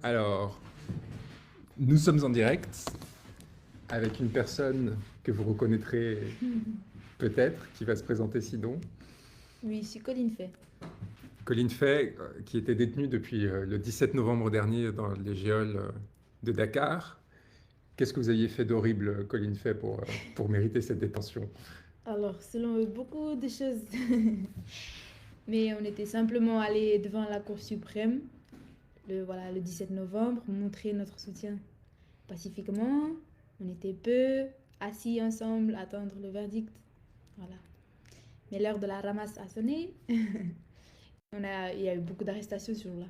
Alors, nous sommes en direct avec une personne que vous reconnaîtrez peut-être, qui va se présenter sinon. Oui, c'est Colline Fay. Colline Fay, qui était détenue depuis le 17 novembre dernier dans les geôles de Dakar. Qu'est-ce que vous aviez fait d'horrible, Colline Fay, pour mériter cette détention? Alors, selon eux, beaucoup de choses. Mais on était simplement allés devant la Cour suprême, le 17 novembre, montrer notre soutien pacifiquement. On était peu assis ensemble, attendre le verdict. Voilà. Mais l'heure de la ramasse a sonné. Il y a eu beaucoup d'arrestations ce jour-là.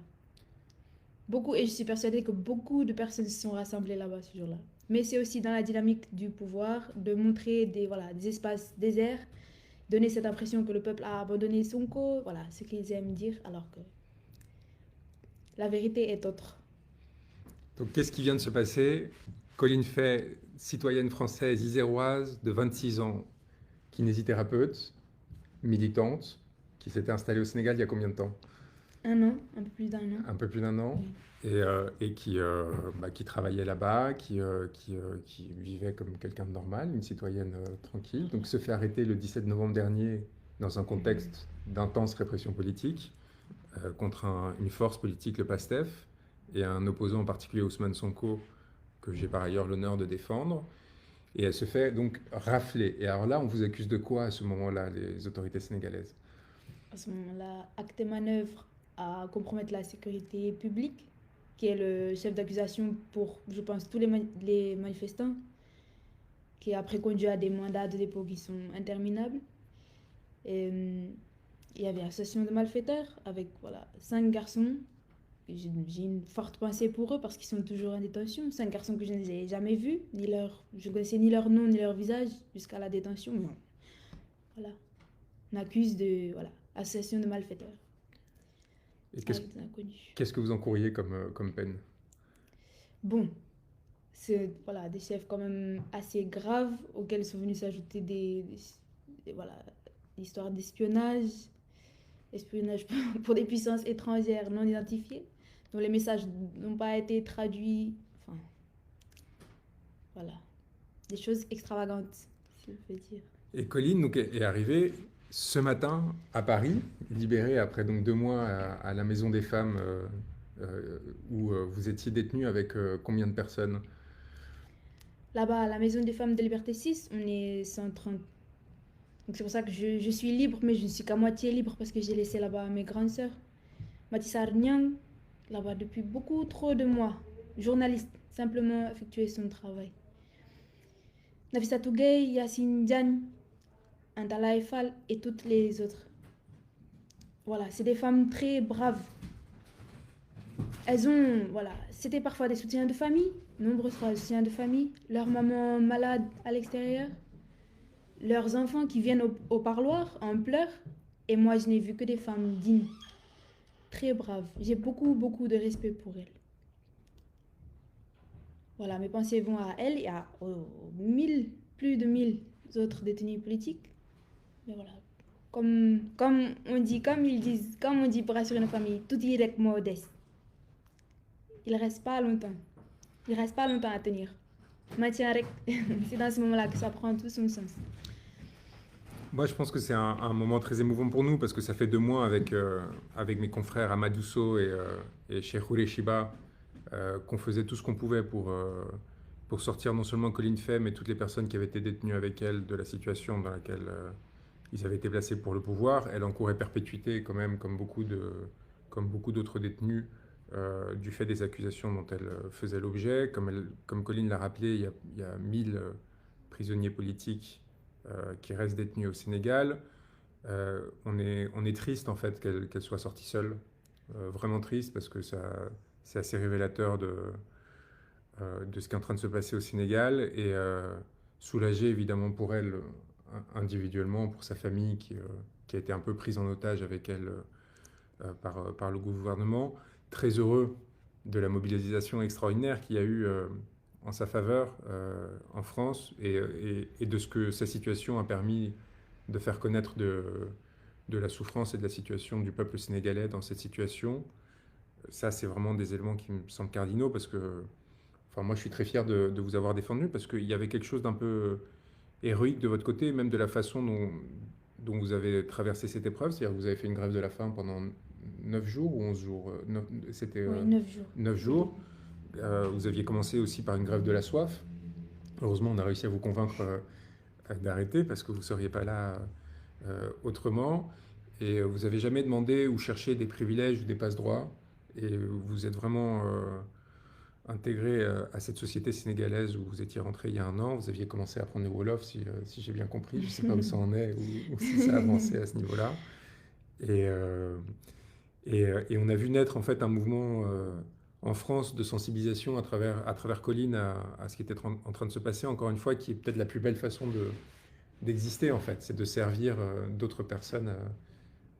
Beaucoup, et je suis persuadée que beaucoup de personnes se sont rassemblées là-bas ce jour-là. Mais c'est aussi dans la dynamique du pouvoir de montrer des espaces déserts, donner cette impression que le peuple a abandonné Sonko, voilà, ce qu'ils aiment dire, alors que la vérité est autre. Donc, qu'est-ce qui vient de se passer? Colline Fay, citoyenne française iséroise de 26 ans, kinésithérapeute, militante, qui s'était installée au Sénégal il y a combien de temps? Un an, un peu plus d'un an. Un peu plus d'un an, Oui. et qui travaillait là-bas, qui vivait comme quelqu'un de normal, une citoyenne tranquille. Donc se fait arrêter le 17 novembre dernier dans un contexte d'intense répression politique contre une force politique, le PASTEF, et un opposant en particulier, Ousmane Sonko, que j'ai par ailleurs l'honneur de défendre. Et elle se fait donc rafler. Et alors là, on vous accuse de quoi à ce moment-là, les autorités sénégalaises? À ce moment-là, acte et manœuvre à compromettre la sécurité publique, qui est le chef d'accusation pour, je pense, tous les manifestants, qui a après conduit à des mandats de dépôt qui sont interminables. Et, il y avait association de malfaiteurs avec voilà, 5 garçons. J'ai une forte pensée pour eux parce qu'ils sont toujours en détention. 5 garçons que je ne les ai jamais vus, je ne connaissais ni leur nom ni leur visage jusqu'à la détention. Mais voilà, on accuse de voilà, association de malfaiteurs Et avec des inconnus. qu'est-ce que vous encouriez comme peine? Bon, c'est voilà, des chefs quand même assez graves auxquels sont venus s'ajouter voilà, histoires espionnage pour des puissances étrangères non identifiées, dont les messages n'ont pas été traduits. Enfin, voilà, des choses extravagantes, si on peut dire. Et Colline donc, est arrivée ce matin à Paris, libérée après donc 2 mois à la Maison des Femmes où vous étiez détenue avec combien de personnes? Là-bas, à la Maison des Femmes de Liberté 6, on est 130. Donc c'est pour ça que je suis libre, mais je ne suis qu'à moitié libre parce que j'ai laissé là-bas mes grandes sœurs. Matissar Nyang, là-bas depuis beaucoup trop de mois. Journaliste, simplement effectuer son travail. Nafisa Touguey, Yassine Diagne, Antala Eiffel et toutes les autres. Voilà, c'est des femmes très braves. Voilà, c'était parfois des soutiens de famille, nombreux fois des soutiens de famille, leur maman malade à l'extérieur, leurs enfants qui viennent au parloir en pleurs, et moi je n'ai vu que des femmes dignes, très braves. J'ai beaucoup, beaucoup de respect pour elles. Voilà, mes pensées vont à elles et à plus de 1000 autres détenus politiques. Mais voilà, comme on dit pour assurer une famille, tout y est modeste. Il reste pas longtemps. Il reste pas longtemps à tenir. C'est dans ce moment-là que ça prend tout son sens. Moi, je pense que c'est un moment très émouvant pour nous parce que ça fait 2 mois avec mes confrères Amadousso et Cheikh Shiba qu'on faisait tout ce qu'on pouvait pour sortir non seulement Colline Fay, mais toutes les personnes qui avaient été détenues avec elle de la situation dans laquelle ils avaient été placés pour le pouvoir. Elle encourait perpétuité quand même, comme beaucoup d'autres détenus, du fait des accusations dont elle faisait l'objet. Comme Colline l'a rappelé, il y a 1000 prisonniers politiques qui restent détenus au Sénégal. On est triste en fait qu'elle soit sortie seule. Vraiment triste parce que c'est assez révélateur de ce qui est en train de se passer au Sénégal et soulagé évidemment pour elle individuellement, pour sa famille qui a été un peu prise en otage avec elle par le gouvernement. Très heureux de la mobilisation extraordinaire qu'il y a eu en sa faveur en France et de ce que sa situation a permis de faire connaître de la souffrance et de la situation du peuple sénégalais dans cette situation. Ça, c'est vraiment des éléments qui me semblent cardinaux parce que, enfin, moi, je suis très fier de vous avoir défendu parce qu'il y avait quelque chose d'un peu héroïque de votre côté, même de la façon dont vous avez traversé cette épreuve. C'est-à-dire que vous avez fait une grève de la faim pendant 9 jours ou 11 jours. C'était Oui, 9 jours. 9 Au début. jours. Vous aviez commencé aussi par une grève de la soif. Heureusement, on a réussi à vous convaincre d'arrêter parce que vous ne seriez pas là autrement. Et vous n'avez jamais demandé ou cherché des privilèges ou des passe-droits. Et vous êtes vraiment intégré à cette société sénégalaise où vous étiez rentré il y a un an. Vous aviez commencé à apprendre le Wolof, si j'ai bien compris. Je ne sais pas où ça en est ou si ça a avancé à ce niveau-là. Et, euh, et on a vu naître en fait un mouvement en France de sensibilisation à travers Colline à ce qui était en train de se passer, encore une fois, qui est peut-être la plus belle façon d'exister en fait, c'est de servir d'autres personnes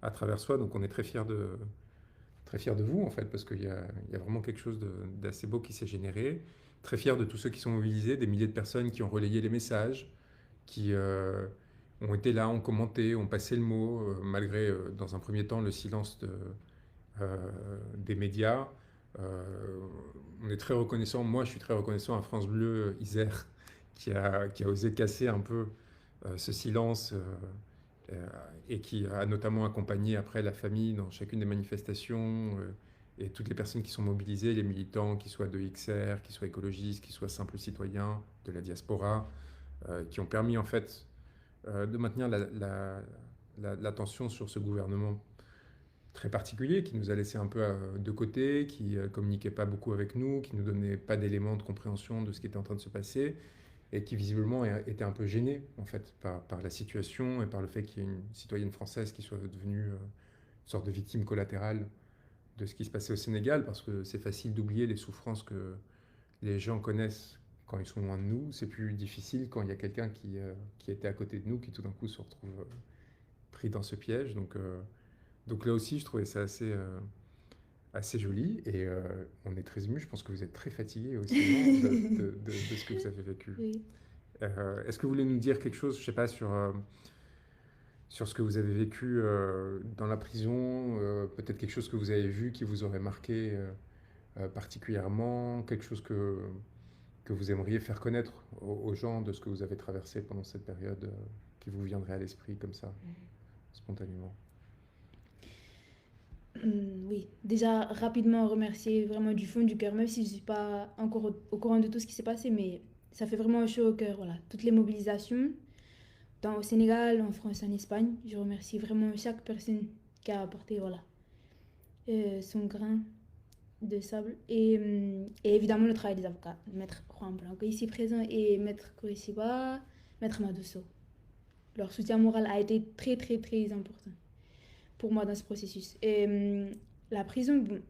à travers soi. Donc on est très fiers de vous en fait, parce il y a vraiment quelque chose d'assez beau qui s'est généré. Très fiers de tous ceux qui sont mobilisés, des milliers de personnes qui ont relayé les messages, qui ont été là, ont commenté, ont passé le mot, malgré dans un premier temps le silence euh, des médias. Euh, on est très reconnaissant, moi je suis très reconnaissant à France Bleu Isère qui a osé casser un peu ce silence euh, et qui a notamment accompagné après la famille dans chacune des manifestations et toutes les personnes qui sont mobilisées, les militants, qu'ils soient de XR, qu'ils soient écologistes, qu'ils soient simples citoyens, de la diaspora, qui ont permis en fait de maintenir l'attention sur ce gouvernement très particulier qui nous a laissé un peu de côté, qui communiquait pas beaucoup avec nous, qui nous donnait pas d'éléments de compréhension de ce qui était en train de se passer et qui visiblement était un peu gêné en fait par la situation et par le fait qu'il y ait une citoyenne française qui soit devenue une sorte de victime collatérale de ce qui se passait au Sénégal, parce que c'est facile d'oublier les souffrances que les gens connaissent quand ils sont loin de nous. C'est plus difficile quand il y a quelqu'un qui était à côté de nous, qui tout d'un coup se retrouve pris dans ce piège. Donc là aussi, je trouvais ça assez joli et on est très ému. Je pense que vous êtes très fatigué aussi non, de ce que vous avez vécu. Oui. Est-ce que vous voulez nous dire quelque chose, je sais pas, sur ce que vous avez vécu dans la prison, peut-être quelque chose que vous avez vu qui vous aurait marqué particulièrement, quelque chose que vous aimeriez faire connaître aux gens de ce que vous avez traversé pendant cette période qui vous viendrait à l'esprit comme ça, spontanément. Oui, déjà rapidement remercier vraiment du fond du cœur, même si je ne suis pas encore au courant de tout ce qui s'est passé, mais ça fait vraiment chaud au cœur. Voilà. Toutes les mobilisations, tant au Sénégal, en France, en Espagne, je remercie vraiment chaque personne qui a apporté voilà, son grain de sable. Et évidemment le travail des avocats, Maître Juan Blanco ici présent et Maître Korishiba, Maître Maduso. Leur soutien moral a été très très très important pour moi dans ce processus. La prison, bon,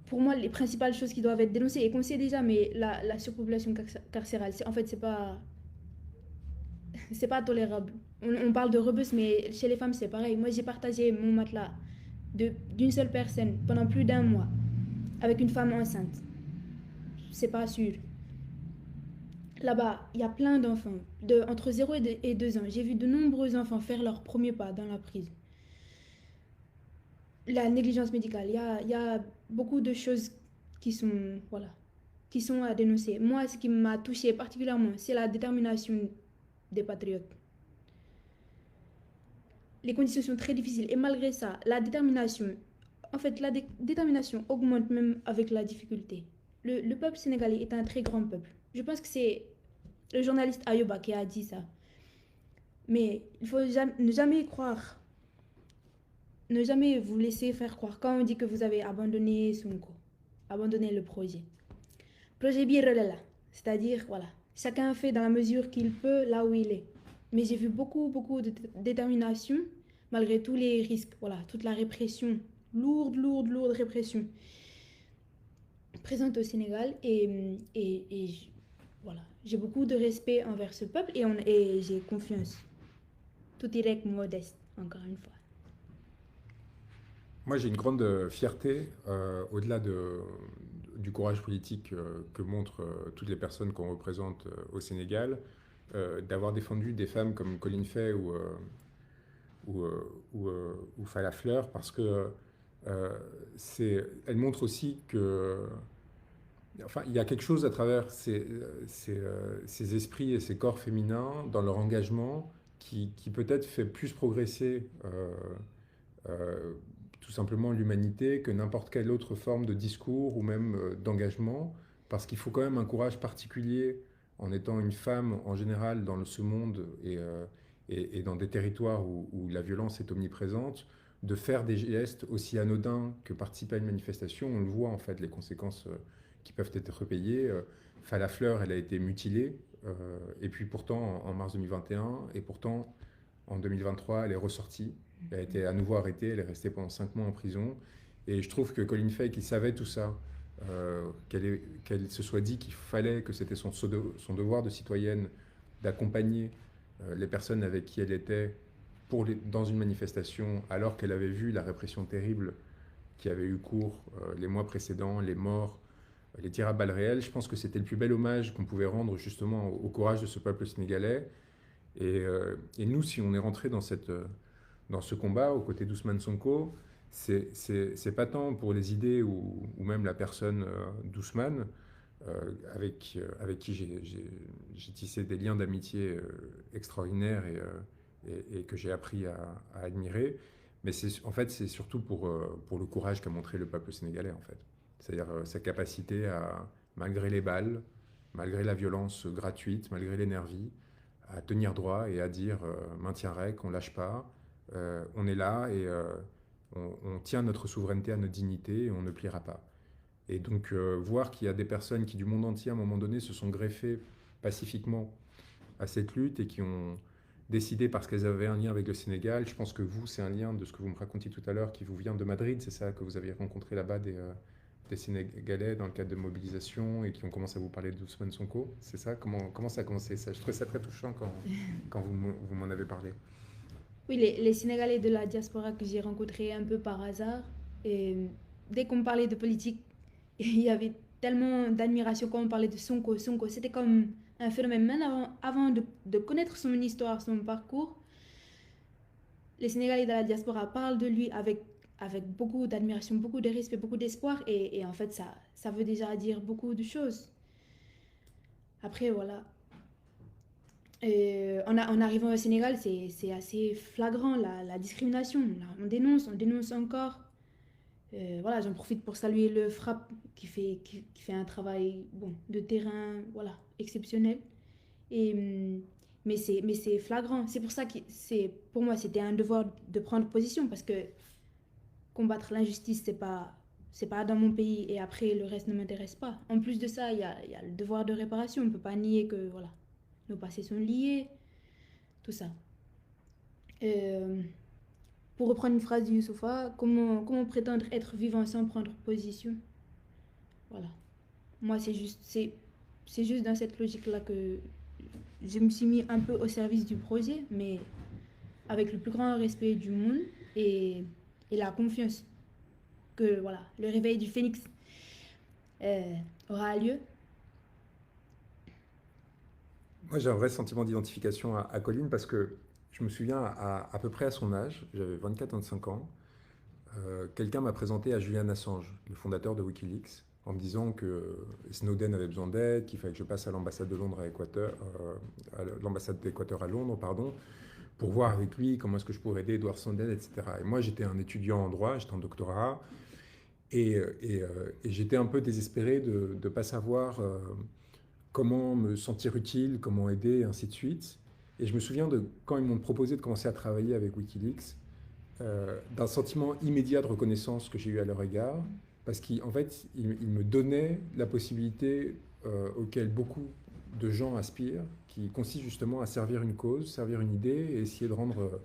pour moi, les principales choses qui doivent être dénoncées et qu'on sait déjà, mais la surpopulation carcérale, en fait, c'est pas tolérable. On parle de rebus, mais chez les femmes, c'est pareil. Moi, j'ai partagé mon matelas d'une seule personne pendant plus d'un mois avec une femme enceinte. C'est pas sûr. Là-bas, il y a plein d'enfants, entre 0 et 2 ans. J'ai vu de nombreux enfants faire leur premier pas dans la prison. La négligence médicale, il y a beaucoup de choses qui sont, voilà, qui sont à dénoncer. Moi, ce qui m'a touchée particulièrement, c'est la détermination des patriotes. Les conditions sont très difficiles et malgré ça, la détermination, en fait, la détermination augmente même avec la difficulté. Le peuple sénégalais est un très grand peuple. Je pense que c'est le journaliste Ayoba qui a dit ça. Mais il faut ne jamais croire, ne jamais vous laisser faire croire quand on dit que vous avez abandonné Sonko, abandonné le projet. Projet Birrela, c'est-à-dire, voilà, chacun fait dans la mesure qu'il peut là où il est. Mais j'ai vu beaucoup de détermination, malgré tous les risques, voilà, toute la répression, lourde répression présente au Sénégal. Voilà, j'ai beaucoup de respect envers ce peuple et j'ai confiance. Tout est modeste, encore une fois. Moi, j'ai une grande fierté, au-delà du courage politique que montrent toutes les personnes qu'on représente au Sénégal, d'avoir défendu des femmes comme Colline Fay ou Falla Fleur, parce que elle montre aussi que, enfin, il y a quelque chose à travers ces esprits et ces corps féminins dans leur engagement qui peut-être fait plus progresser euh, tout simplement l'humanité que n'importe quelle autre forme de discours ou même d'engagement, parce qu'il faut quand même un courage particulier en étant une femme en général dans ce monde et dans des territoires où la violence est omniprésente, de faire des gestes aussi anodins que participer à une manifestation. On le voit en fait, les conséquences qui peuvent être payées. Falla Fleur, elle a été mutilée, et puis pourtant en mars 2021, et pourtant en 2023, elle est ressortie. Elle a été à nouveau arrêtée, elle est restée pendant 5 mois en prison. Et je trouve que Colin Fay, qui savait tout ça, qu'elle se soit dit qu'il fallait, que c'était son devoir de citoyenne d'accompagner les personnes avec qui elle était dans une manifestation, alors qu'elle avait vu la répression terrible qui avait eu cours les mois précédents, les morts, les tirs à balles réelles, je pense que c'était le plus bel hommage qu'on pouvait rendre justement au courage de ce peuple sénégalais. Et nous, si on est rentré dans ce combat aux côtés d'Ousmane Sonko, c'est pas tant pour les idées ou même la personne d'Ousmane, avec qui j'ai tissé des liens d'amitié extraordinaires et que j'ai appris à admirer. Mais en fait, c'est surtout pour le courage qu'a montré le peuple sénégalais, en fait. C'est-à-dire sa capacité à, malgré les balles, malgré la violence gratuite, malgré l'énergie, à tenir droit et à dire maintien rec, on lâche pas, on est là et on tient notre souveraineté à notre dignité et on ne pliera pas. Et donc voir qu'il y a des personnes qui du monde entier à un moment donné se sont greffées pacifiquement à cette lutte et qui ont décidé parce qu'elles avaient un lien avec le Sénégal. Je pense que vous, c'est un lien de ce que vous me racontiez tout à l'heure qui vous vient de Madrid, c'est ça, que vous avez rencontré là-bas des Sénégalais dans le cadre de mobilisation et qui ont commencé à vous parler d'Ousmane Sonko, c'est ça? Comment ça a commencé ça? Je trouvais ça très touchant quand vous m'en avez parlé. Oui, les Sénégalais de la diaspora que j'ai rencontrés un peu par hasard, et dès qu'on parlait de politique, il y avait tellement d'admiration quand on parlait de Sonko. Sonko, c'était comme un phénomène. Même avant de connaître son histoire, son parcours, les Sénégalais de la diaspora parlent de lui avec beaucoup d'admiration, beaucoup de respect, beaucoup d'espoir. Et en fait, ça veut déjà dire beaucoup de choses. Après, voilà. En arrivant au Sénégal, c'est assez flagrant la discrimination. Là, on dénonce encore. Voilà, j'en profite pour saluer le FRAPP qui fait un travail bon, de terrain voilà, exceptionnel. Et, mais c'est flagrant. C'est pour ça que pour moi, c'était un devoir de prendre position parce que combattre l'injustice, c'est pas dans mon pays et après, le reste ne m'intéresse pas. En plus de ça, il y a le devoir de réparation. On ne peut pas nier que voilà, nos passés sont liés, tout ça. Euh, pour reprendre une phrase de Youssoufa, comment prétendre être vivant sans prendre position? Voilà. Moi, c'est juste dans cette logique-là que je me suis mis un peu au service du projet, mais avec le plus grand respect du monde et, et la confiance que voilà, le réveil du phénix euh, aura lieu. Moi, j'ai un vrai sentiment d'identification à Colline parce que je me souviens à peu près à son âge, j'avais 24-25 ans, quelqu'un m'a présenté à Julian Assange, le fondateur de Wikileaks, en me disant que Snowden avait besoin d'aide, qu'il fallait que je passe à l'ambassade de Londres à l'ambassade d'Équateur à Londres, pardon, pour voir avec lui comment est-ce que je pourrais aider Edward Snowden, etc. Et moi, j'étais un étudiant en droit, j'étais en doctorat, et j'étais un peu désespéré de ne pas savoir comment me sentir utile, comment aider, et ainsi de suite. Et je me souviens de quand ils m'ont proposé de commencer à travailler avec Wikileaks, d'un sentiment immédiat de reconnaissance que j'ai eu à leur égard, parce qu'en fait, ils me donnaient la possibilité auquel beaucoup de gens aspirent, qui consiste justement à servir une cause, servir une idée et essayer de rendre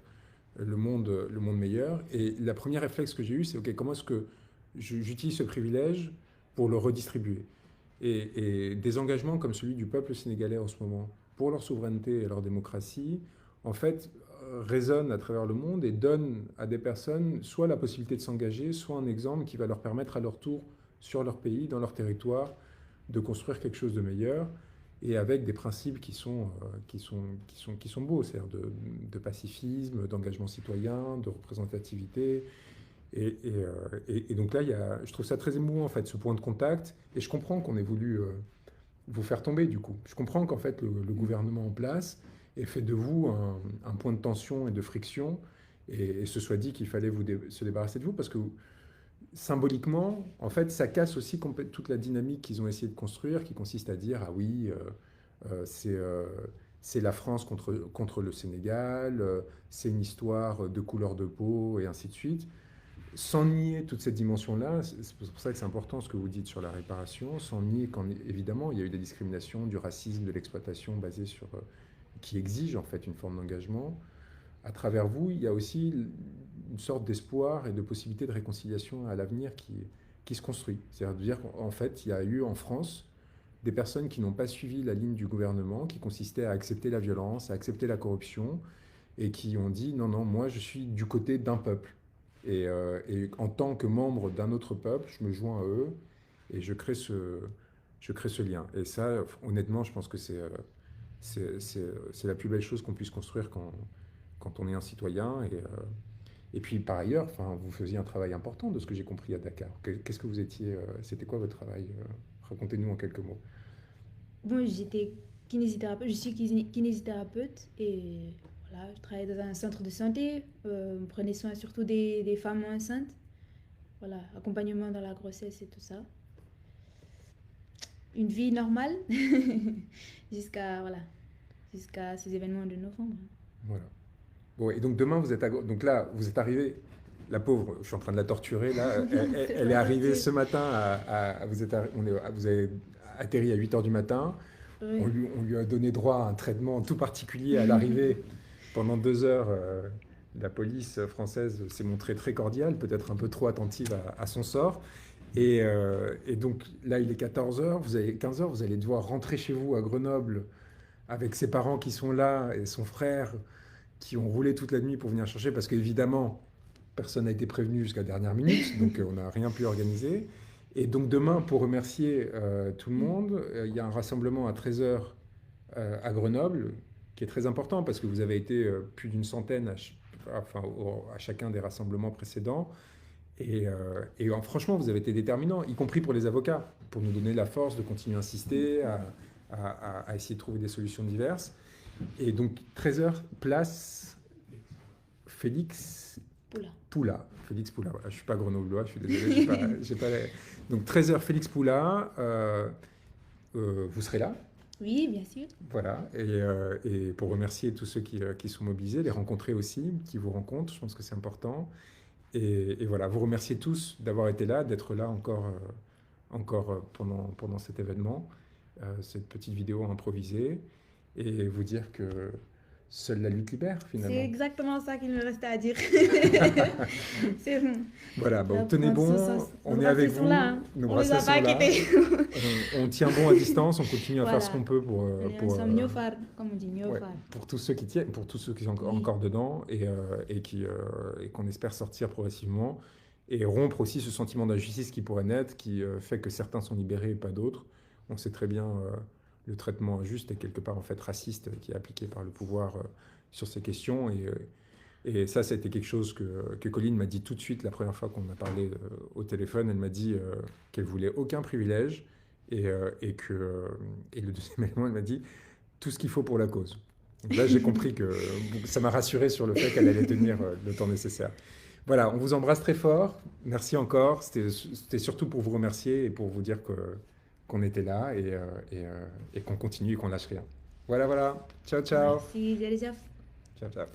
le monde meilleur. Et la première réflexe que j'ai eu, c'est ok, comment est-ce que j'utilise ce privilège pour le redistribuer et des engagements comme celui du peuple sénégalais en ce moment pour leur souveraineté et leur démocratie, en fait, résonnent à travers le monde et donnent à des personnes soit la possibilité de s'engager, soit un exemple qui va leur permettre à leur tour, sur leur pays, dans leur territoire, de construire quelque chose de meilleur et avec des principes qui sont beaux, c'est-à-dire de pacifisme, d'engagement citoyen, de représentativité. Et donc là, je trouve ça très émouvant, en fait, ce point de contact. Et je comprends qu'on ait voulu vous faire tomber, du coup. Je comprends qu'en fait, le gouvernement en place ait fait de vous un point de tension et de friction, et se soit dit qu'il fallait se débarrasser de vous, parce que symboliquement, en fait, ça casse aussi toute la dynamique qu'ils ont essayé de construire, qui consiste à dire, ah oui, euh, c'est euh, c'est la France contre le Sénégal, c'est une histoire de couleur de peau, et ainsi de suite. Sans nier toute cette dimension-là, c'est pour ça que c'est important ce que vous dites sur la réparation, sans nier qu'évidemment, il y a eu des discriminations, du racisme, de l'exploitation basée qui exige en fait une forme d'engagement. À travers vous, il y a aussi une sorte d'espoir et de possibilité de réconciliation à l'avenir qui se construit. C'est-à-dire de dire qu'en fait, il y a eu en France des personnes qui n'ont pas suivi la ligne du gouvernement, qui consistait à accepter la violence, à accepter la corruption, et qui ont dit non, non, moi je suis du côté d'un peuple. Et en tant que membre d'un autre peuple, je me joins à eux et je crée ce lien. Et ça, honnêtement, je pense que c'est la plus belle chose qu'on puisse construire quand on est un citoyen. Et puis par ailleurs, enfin, vous faisiez un travail important de ce que j'ai compris à Dakar. Qu'est-ce que vous étiez, c'était quoi votre travail? Racontez-nous en quelques mots. Bon, j'étais kinésithérapeute, je suis kinésithérapeute et voilà, je travaillais dans un centre de santé. On prenait soin surtout des femmes enceintes. Voilà, accompagnement dans la grossesse et tout ça. Une vie normale jusqu'à voilà, jusqu'à ces événements de novembre. Voilà. Bon, et donc demain, donc là, vous êtes arrivé, la pauvre, je suis en train de la torturer là, C'est elle est pas arrivée gentil. ce matin, vous avez atterri à 8 heures du matin, Oui. on lui a donné droit à un traitement tout particulier à l'arrivée. Pendant 2 heures, la police française s'est montrée très cordiale, peut-être un peu trop attentive à son sort. Et donc là, il est 14 heures, vous avez 15 heures, vous allez devoir rentrer chez vous à Grenoble avec ses parents qui sont là et son frère qui ont roulé toute la nuit pour venir chercher parce qu'évidemment, personne n'a été prévenu jusqu'à la dernière minute, donc on n'a rien pu organiser. Et donc demain, pour remercier tout le monde, il y a un rassemblement à 13 heures à Grenoble qui est très important parce que vous avez été plus d'une centaine enfin, à chacun des rassemblements précédents. Franchement, vous avez été déterminant, y compris pour les avocats, pour nous donner la force de continuer à insister, à essayer de trouver des solutions diverses. Et donc, 13 heures, place Félix Oula. Poula. Félix Poula, voilà, je ne suis pas grenoblois, je suis désolé. J'ai pas Donc, 13 heures, Félix Poula, vous serez là. Oui, bien sûr. Voilà, et pour remercier tous ceux qui sont mobilisés, les rencontrer aussi, qui vous rencontrent, je pense que c'est important. Et voilà, vous remercier tous d'avoir été là, d'être là encore pendant cet événement, cette petite vidéo improvisée, et vous dire que seule la lutte libère C'est finalement. exactement ça qu'il me restait à dire. C'est bon. Voilà, bah, Ça tenez prend bon, ce sens. Nos on est avec bracelets sont vous, là, hein. nos On les a bracelets sont pas là, quittés. on tient bon à distance, on continue à faire ce Voilà. qu'on peut On est ensemble, Niofar, comme on dit, ouais, Niofar. pour tous ceux qui tiennent, pour tous ceux qui sont Oui. encore dedans et qu'on espère sortir progressivement et rompre aussi ce sentiment d'injustice qui pourrait naître, qui fait que certains sont libérés et pas d'autres. On sait très bien le traitement injuste et quelque part en fait raciste qui est appliqué par le pouvoir sur ces questions. Et ça, a été quelque chose que Colline m'a dit tout de suite la première fois qu'on a parlé au téléphone. Elle m'a dit qu'elle voulait aucun privilège et le deuxième élément, elle m'a dit tout ce qu'il faut pour la cause. Donc là, j'ai compris que ça m'a rassuré sur le fait qu'elle allait tenir le temps nécessaire. Voilà, on vous embrasse très fort. Merci encore. C'était surtout pour vous remercier et pour vous dire qu'on était là et qu'on continue et qu'on lâche rien. Voilà, voilà. Ciao, ciao. Merci, Jelizaf. Ciao, ciao.